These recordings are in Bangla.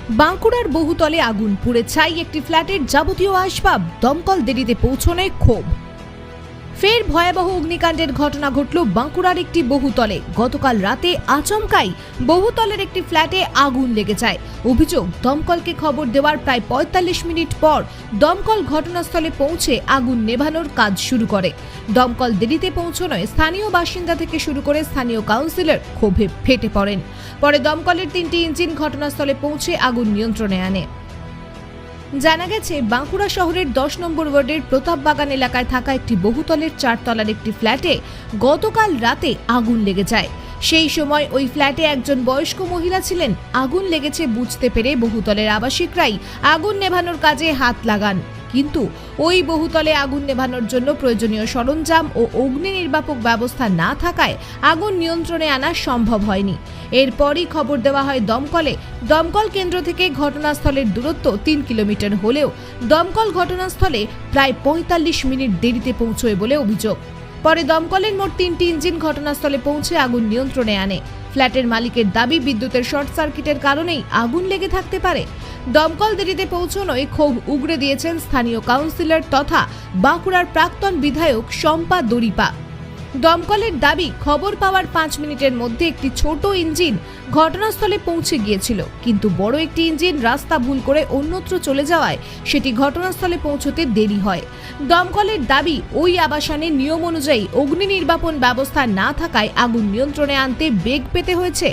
বাঁকুড়ার বহুতলে আগুন, পুড়ে ছাই একটি ফ্ল্যাটের যাবতীয় আসবাব, দমকল দেরিতে পৌঁছানোয় ক্ষোভ। ফের ভয়াবহ অগ্নিকাণ্ডের ঘটনা ঘটল বাঁকুড়ার একটি বহুতলে। গতকাল রাতে আচমকাই বহুতলের একটি ফ্ল্যাটে আগুন লেগে যায়। অভিযোগ, দমকলকে খবর দেওয়ার প্রায় ৪৫ মিনিট পর দমকল ঘটনাস্থলে পৌঁছে আগুন নেভানোর কাজ শুরু করে। দমকল দেরিতে পৌঁছানোয় স্থানীয় বাসিন্দা থেকে শুরু করে স্থানীয় কাউন্সিলর ক্ষোভে ফেটে পড়েন। পরে দমকলের ৩টি ইঞ্জিন ঘটনাস্থলে পৌঁছে আগুন নিয়ন্ত্রণে আনে। জানা গেছে, বাঁকুড়া শহরের ১০ নম্বর ওয়ার্ডের প্রতাপবাগান এলাকায় থাকা একটি বহুতলের ৪ তলার একটি ফ্ল্যাটে গতকাল রাতে আগুন লেগে যায়। সেই সময় ওই ফ্ল্যাটে একজন বয়স্ক মহিলা ছিলেন। আগুন লেগেছে বুঝতে পেরে বহুতলের আবাসিকরাই আগুন নেভানোর কাজে হাত লাগান, কিন্তু ওই বহুতলে আগুন নেভানোর জন্য প্রয়োজনীয় সরঞ্জাম ও অগ্নি নির্বাপক ব্যবস্থা না থাকায় আগুন নিয়ন্ত্রণে আনা সম্ভব হয়নি। এরপরই খবর দেওয়া হয় দমকলে। দমকল কেন্দ্র থেকে ঘটনাস্থলের দূরত্ব ৩ কিলোমিটার হলেও দমকল ঘটনাস্থলে প্রায় ৪৫ মিনিট দেরিতে পৌঁছয় বলে অভিযোগ। পরে দমকলের মোট ৩টি ইঞ্জিন ঘটনাস্থলে পৌঁছে আগুন নিয়ন্ত্রণে আনে। ফ্ল্যাটের মালিকের দাবি, বিদ্যুতের শর্ট সার্কিটের কারণেই আগুন লেগে থাকতে পারে। দমকল দেরিতে পৌঁছানোয় ক্ষোভ উগরে দিয়েছেন স্থানীয় কাউন্সিলর তথা বাঁকুড়ার প্রাক্তন বিধায়ক শম্পা দরিপা। দমকলের দাবি, খবর পাওয়ার ৫ মিনিটের মধ্যে একটি ছোট ইঞ্জিন ঘটনাস্থলে পৌঁছে গিয়েছিল, কিন্তু বড় একটি ইঞ্জিন রাস্তা ভুল করে অন্যত্র চলে যাওয়ায় সেটি ঘটনাস্থলে পৌঁছতে দেরি হয়। দমকলের দাবি, ওই আবাসনে নিয়ম অনুযায়ী অগ্নি নির্বাপন ব্যবস্থা না থাকায় আগুন নিয়ন্ত্রণে আনতে বেগ পেতে হয়েছে।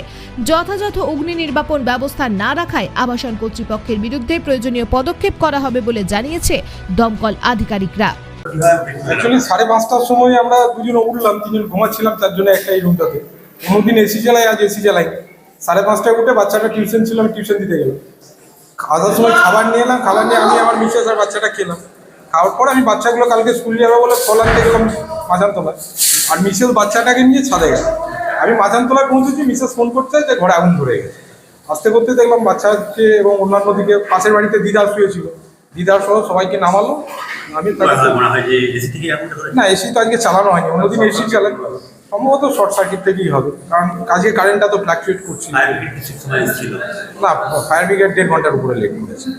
যথাযথ অগ্নি নির্বাপন ব্যবস্থা না রাখায় আবাসন কর্তৃপক্ষের বিরুদ্ধে প্রয়োজনীয় পদক্ষেপ করা হবে বলে জানিয়েছে দমকল আধিকারিকরা। অ্যাকচুয়ালি 5:30টার সময় আমরা দুজন উঠলাম, 3জন ঘুমাচ্ছিলাম, তার জন্য একটাই রুমটাতে। অন্যদিন এসি চালাই, আজ এসি চালাই। 5:30টায় উঠে বাচ্চাটা টিউশন ছিল, আমি টিউশন দিতে গেলাম। খাওয়ার সময় খাবার নিয়ে এলাম, খাবার নিয়ে আমি আমার মিসেস আর বাচ্চাটা খেলাম। খাওয়ার পর আমি বাচ্চাগুলো কালকে স্কুল যাবে বলে ফল আনতে গেলাম মাঝানতলায়, আর মিসেস বাচ্চাটাকে নিয়ে ছাদে গেল। আমি মাঝানতলায় পৌঁছেছি, মিসেস ফোন করছে যে ঘরে আগুন ধরে গেছে। আস্তে করতে দেখলাম বাচ্চাকে এবং অন্যান্য দিকে পাশের বাড়িতে দিদার শুয়েছিল, দিদার সহ সবাইকে নামালো। আমি না, এসি তো আজকে চালানো হয়নি, অন্যদিন এসি চালাই, সম্ভবত শর্ট সার্কিট থেকেই হবে, কারণ কাজে কারেন্টটা তো ফ্ল্যাকচুয়েট করছিল। না, ফায়ার ব্রিগেড 1.5 ঘন্টার উপরে লেট করেছে,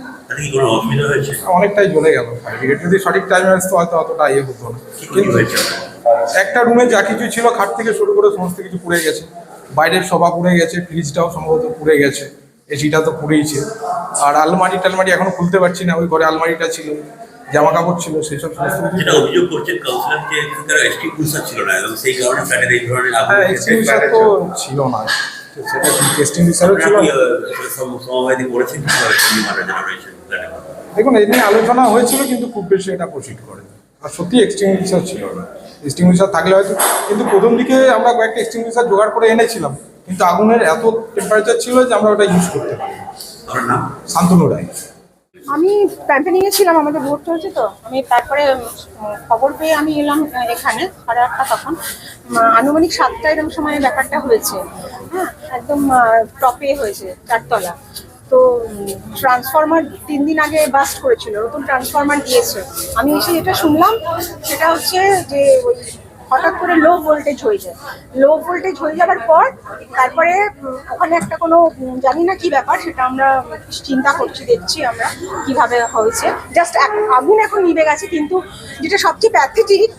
অনেকটাই জ্বলে গেল। ফায়ার ব্রিগেড যদি সঠিক টাইমে আসতো হয়তো অতটা ইয়ে হতো না। কিন্তু একটা রুমে যা কিছু ছিল, খাট থেকে শুরু করে সমস্ত কিছু পুড়ে গেছে। বাইরের সোফা পুড়ে গেছে, ফ্রিজটাও সম্ভবত পুড়ে গেছে, এসিটা তো পুড়েইছে। আর আলমারি টালমারি এখনো খুলতে পারছি না, ওই ঘরে আলমারিটা ছিল, জামা কাপড় ছিল, সেসব সমস্ত কিছু। যেটা অভিযোগ করছেন কাউন্সিলর যে এখানকার এক্সটিংগুইশার ছিল না, এবং সেই কারণে ফ্ল্যাটের এই ধরনের হ্যাঁ, এক্সটিংগুইশার তো ছিল না, সেটা এক্সটিংগুইশারও ছিল না। সমবায়দি করেছেন মারা যারা রয়েছে ফ্ল্যাটে? দেখুন, এই নিয়ে আলোচনা হয়েছিল, কিন্তু খুব বেশি এটা প্রসিড করে। আর সত্যি এক্সটিংগুইশার ছিল না। এক্সটিংগুইশার থাকলে হয়তো, কিন্তু প্রথম দিকে আমরা কয়েকটা এক্সটিংগুইশার জোগাড় করে এনেছিলাম, কিন্তু আগুনের এত টেম্পারেচার ছিল যে আমরা ওটা ইউজ করতে পারি। আমার নাম শান্তনু রায়। আমি ক্যাম্পেনিংয়ে ছিলাম, আমাদের ভোট চলছে তো। আমি তারপরে খবর পেয়ে আমি এলাম এখানে 8:30 তখন। আনুমানিক 7টা এরকম সময় ব্যাপারটা হয়েছে। হ্যাঁ, একদম টপে হয়েছে, 4 তলা। তো ট্রান্সফরমার 3 দিন আগে বাস্ট করেছিল, নতুন ট্রান্সফরমার দিয়েছে। আমি এসে যেটা শুনলাম সেটা হচ্ছে যে ওই হঠাৎ করে লো ভোল্টেজ হয়ে যায়। লো ভোল্টেজ হয়ে যাওয়ার পর তারপরে ওখানে একটা কোনো জানি না কি ব্যাপার, সেটা আমরা চিন্তা করছি, দেখছি আমরা কিভাবে হয়েছে। জাস্ট আগুন এখন নিভে গেছে, কিন্তু যেটা সবচেয়ে প্যাথেটিক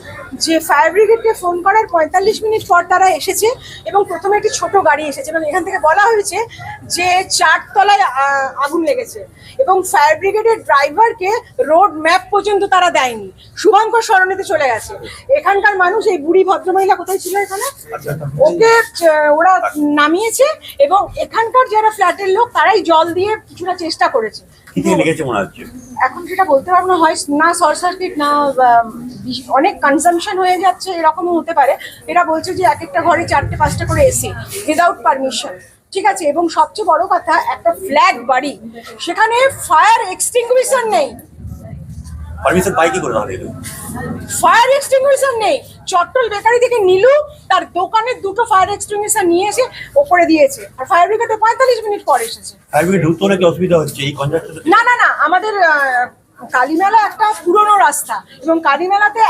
যে ফায়ার ব্রিগেডকে ফোন করার 45 মিনিট পর তারা এসেছে, এবং প্রথমে একটি ছোট গাড়ি এসেছে, এবং এখান থেকে বলা হয়েছে যে 4 তলায় আগুন লেগেছে, এবং ফায়ার ব্রিগেডের ড্রাইভারকে রোড ম্যাপ পর্যন্ত তারা দেয়নি, শুভঙ্কর সরণিতে চলে গেছে। এখানকার মানুষ, এই বুড়ি ভদ্রমহিলা কোথায় ছিল এখানে, ওকে ওরা নামিয়েছে, এবং এখানকার যারা ফ্ল্যাটের লোক তারাই জল দিয়ে কিছুটা চেষ্টা করেছে। এখন সেটা বলতে পারবো না, হয় না শর্ট সার্কিট, না অনেক কনজামশন হয়ে যাচ্ছে, এরকমও হতে পারে। এরা বলছে যে এক একটা ঘরে 4টে-5টা করে এসি উইদাউট পারমিশন, ঠিক আছে। এবং সবচেয়ে বড় কথা, একটা ফ্ল্যাট বাড়ি, সেখানে ফায়ার এক্সটিংগুইশার নেই। পারমিশন পাই কি করে না? ফায়ার এক্সটিংগুইশার নেই। চট্টল বেকারি থেকে নীলু তার দোকানের 2টো ফায়ার এক্সটিংগুইশার নিয়ে এসে ওপরে দিয়েছে, আর ফায়ার ব্রিগেডে 45 মিনিট পর এসেছে। ফায়ার ব্রিগেড ঢুকতে নাকি অসুবিধা হচ্ছে এই কন্ট্রাক্টর? না না না, আমাদের কালীমেলা একটা পুরনো রাস্তা, এবং কালীমেলাতে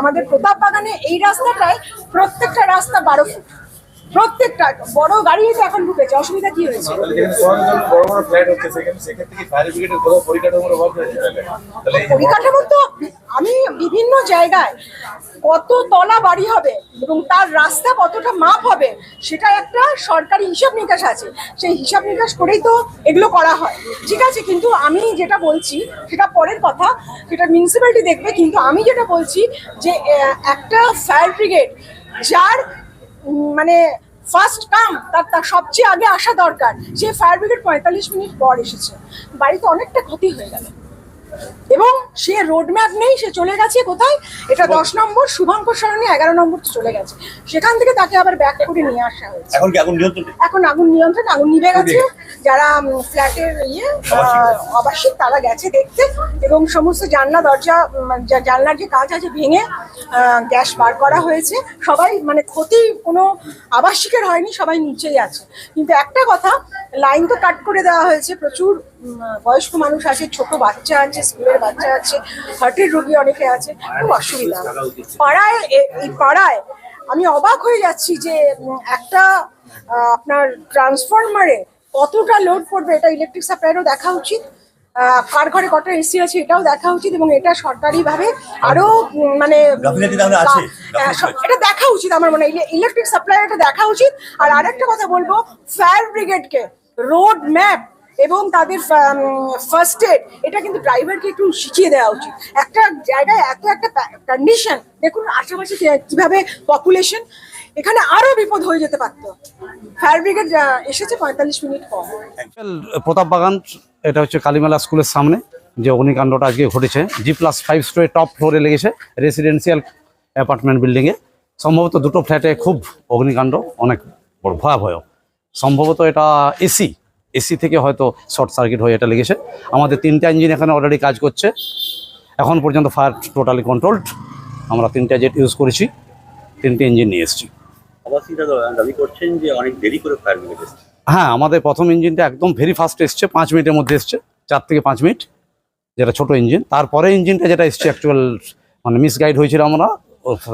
আমাদের প্রতাপ বাগানে এই রাস্তাটায় প্রত্যেকটা রাস্তা 12 ফুট। প্রত্যেকটা বড় গাড়ি তো এখন ঢুকেছে, অসুবিধা কি হয়েছে? বড় বড় ফ্ল্যাট হচ্ছে সেক্ষেত্রে কি ফায়ার ব্রিগেডের কোনো পরিকাঠামোর অভাব রয়েছে? তাহলে পরিকাঠামো তো আমি বিভিন্ন জায়গায় কত তলা বাড়ি হবে এবং তার রাস্তা কতটা মাপ হবে সেটা একটা সরকারি হিসাব নিকাশ আছে, সেই হিসাব নিকাশ করেই তো এগুলো করা হয়, ঠিক আছে। কিন্তু আমি যেটা বলছি সেটা পরের কথা, সেটা মিউনিসিপ্যালিটি দেখবে, কিন্তু আমি যেটা বলছি যে একটা ফায়ার ব্রিগেড যার মানে ফার্স্ট কাম তার সবচেয়ে আগে আসা দরকার, যে ফায়ার ব্রিগেড 45 মিনিট পর এসেছে, বাড়িতে অনেকটা ক্ষতি হয়ে গেল এবং সে রোডম্যাপ নেই, সে চলে গেছে কোথায়, এটা 10 নম্বর শুভঙ্কর সরণি 11 নম্বর চলে গেছে, সেখান থেকে তাকে আবার ব্যাক করে নিয়ে আসা হয়েছে। এখন কি আগুন নিয়ন্ত্রণ? এখন আগুন নিয়ন্ত্রণ, আগুন নিভে গেছে। যারা ফ্ল্যাটের আবাসিক তারা গেছে দেখতে এবং সমস্ত জানলা দরজা জানলার যে কাজ আছে ভেঙে গ্যাস বার করা হয়েছে। সবাই মানে ক্ষতি কোনো আবাসিকের হয়নি, সবাই নিচেই আছে। কিন্তু একটা কথা, লাইন তো কাট করে দেওয়া হয়েছে, প্রচুর বয়স্ক মানুষ আছে, ছোট বাচ্চা আছে, স্কুলের বাচ্চা আছে, হার্টের রোগী অনেকে আছে, খুব অসুবিধা। পাড়ায় এই পাড়ায় আমি অবাক হয়ে যাচ্ছি যে একটা আপনার ট্রান্সফরমারে কতটা লোড পড়বে, এটা ইলেকট্রিক সাপ্লাইয়েরও দেখা উচিত, কার ঘরে কটা এসি আছে এটাও দেখা উচিত এবং এটা সরকারিভাবে আরো মানে এটা দেখা উচিত। আমার মনে হয় ইলেকট্রিক সাপ্লাই এটা দেখা উচিত। আর আরেকটা কথা বলবো, ফায়ার ব্রিগেডকে রোড ম্যাপ এবং তাদের ফার্স্ট এড এটা কিন্তু ড্রাইভারকে একটু শিখিয়ে দেওয়া উচিত। একটা জায়গায় এত একটা কন্ডিশন, দেখুন আশেপাশে কিভাবে পপুলেশন, এখানে আরো বিপদ হয়ে যেতে পারতো। ফায়ার ব্রিগেড এসেছে 45 মিনিট পর। প্রতাপ বাগান, এটা হচ্ছে কালীমেলা স্কুলের সামনে যে অগ্নিকাণ্ডটা আজকে ঘটেছে, G+5 স্টোরে টপ ফ্লোরে লেগেছে, রেসিডেন্সিয়াল অ্যাপার্টমেন্ট বিল্ডিংয়ে। সম্ভবত দুটো ফ্ল্যাটে খুব অগ্নিকাণ্ড, অনেক বড় ভয়াবহ। সম্ভবত এটা এসি থেকে হয়তো শর্ট সার্কিট হয়ে এটা লেগেছে। আমাদের 3টা ইঞ্জিন এখানে অলরেডি কাজ করছে, এখন পর্যন্ত ফায়ার টোটালি কন্ট্রোলড। আমরা 3টা জেট ইউজ করেছি, 3টে ইঞ্জিন নিয়ে এসেছি। আবাসিকরা দাবি করছেন যে অনেক দেরি করে ফায়ার ব্রিগেড এসেছে। হ্যাঁ, আমাদের প্রথম ইঞ্জিনটা একদম ভেরি ফাস্ট এসছে, 5 মিনিটের মধ্যে এসছে, 4 থেকে 5 মিনিট, যেটা ছোট ইঞ্জিন। তারপরে ইঞ্জিনটা যেটা এসছে অ্যাকচুয়াল মানে মিসগাইড হয়েছিল, আমরা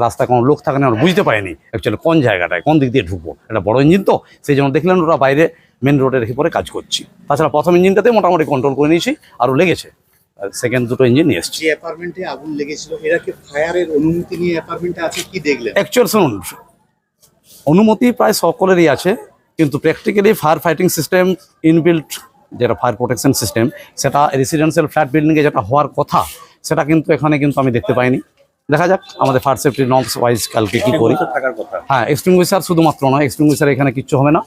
রাস্তায় কোনো লোক থাকে না, আমরা বুঝতে পারিনি অ্যাকচুয়ালি কোন জায়গাটায় কোন দিক দিয়ে ঢুকবো। এটা বড় ইঞ্জিন তো, সেই জন্য দেখলেন ওরা বাইরে মেন রোডে রেখে পরে কাজ করছি। তাছাড়া প্রথম ইঞ্জিনটাতে মোটামুটি কন্ট্রোল করে নিয়েছি, আরও লেগেছে। সেকেন্ড দুটো ইঞ্জিন নিয়ে এসছি। যে অ্যাপার্টমেন্টে আগুন লেগেছিল এরা কি ফায়ারের অনুমতি নিয়ে অ্যাপার্টমেন্টে আছে, কি দেখলেন? অ্যাকচুয়াল শুনুন, অনুমতি প্রায় সকলেরই আছে, কিন্তু practically fire fighting system inbuilt যেটা ফায়ার প্রোটেকশন সিস্টেম, সেটা রেসিডেন্সিয়াল ফ্ল্যাট বিল্ডিংয়ে যেটা হওয়ার কথা সেটা কিন্তু এখানে কিন্তু আমি দেখতে পাইনি। দেখা যাক আমাদের ফায়ার সেফটি নর্মস ওয়াইজ কালকে কি করি। থাকার কথা। হ্যাঁ, এক্সটিংগুইশার শুধুমাত্র নয়, এক্সটিংগুইশার এখানে কিচ্ছু হবে না।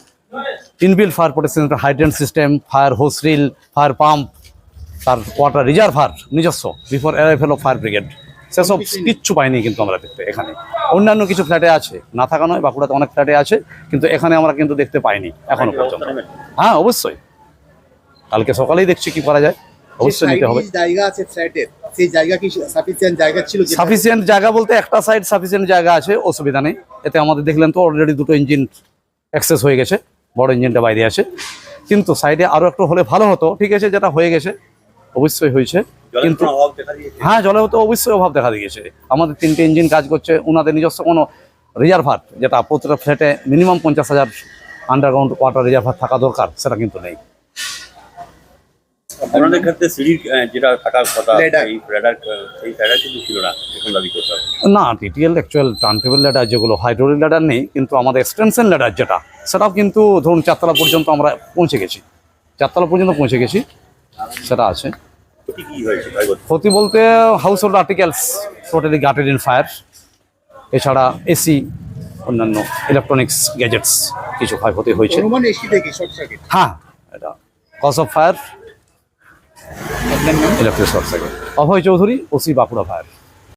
Inbuilt fire protection, hydrant system, fire hose reel, fire pump, তার ওয়াটার রিজার্ভার নিজস্ব before arrival of fire brigade, সেসব কিচ্ছু পাইনি কিন্তু আমরা দেখতে। এখানে অন্যান্য কিছু ফ্ল্যাটে আছে, না থাকা নয়, বাঁকুড়াতে অনেক ফ্ল্যাটে আছে, কিন্তু এখানে আমরা কিন্তু দেখতে পাইনি এখনো পর্যন্ত। হ্যাঁ অবশ্যই, কালকে সকালেই দেখছি কি করা যায়, অবশ্যই নিতে হবে। জায়গা আছে ফ্ল্যাটের, সেই জায়গা কি সাফিসিয়েন্ট জায়গা ছিল? সাফিসিয়েন্ট জায়গা বলতে একটা সাইড সাফিসিয়েন্ট জায়গা আছে, অসুবিধা নেই। এতে আমাদের দেখলেন তো অলরেডি দুটো ইঞ্জিন অ্যাক্সেস হয়ে গেছে, বড় ইঞ্জিনটা বাইরে আছে, কিন্তু সাইডে আরও একটু হলে ভালো হতো। ঠিক আছে, যেটা হয়ে গেছে অবশ্যই হয়েছে, কিন্তু হ্যাঁ জলেও তো অবশ্যই অভাব দেখা দিয়েছে। আমাদের 3টে ইঞ্জিন কাজ করছে, ওনাদের নিজস্ব কোনো রিজার্ভার যেটা প্রতিটা ফ্ল্যাটে মিনিমাম 50,000 আন্ডারগ্রাউন্ড ওয়াটার রিজার্ভার থাকা দরকার, সেটা কিন্তু নেই। আপনাদের ক্ষেত্রে সিঁড়ির যেটা থাকার কথা, এই ল্যাডার কিন্তু ছিল না, এখন দাবি করতে হবে না। টিটিএল অ্যাকচুয়াল টার্নটেবল ল্যাডার যেগুলো, হাইড্রোলিক ল্যাডার নেই, কিন্তু আমাদের এক্সটেনশন ল্যাডার যেটা, সেটাও কিন্তু ধরুন 4তলা পর্যন্ত আমরা পৌঁছে গেছি, 4তলা পর্যন্ত পৌঁছে গেছি, সেটা আছে। কি হয়েছে ক্ষতি বলতে household articles totally gutted in fire, এছাড়া এসি, অন্যান্য ইলেকট্রনিক্স গ্যাজেটস কিছু ক্ষয়ক্ষতি হয়েছে। অনুমান এসি থেকে শর্ট সার্কিট? হ্যাঁ, এটা cause of fire electric short circuit. Abhay Chowdhury, OC, Bankura fire.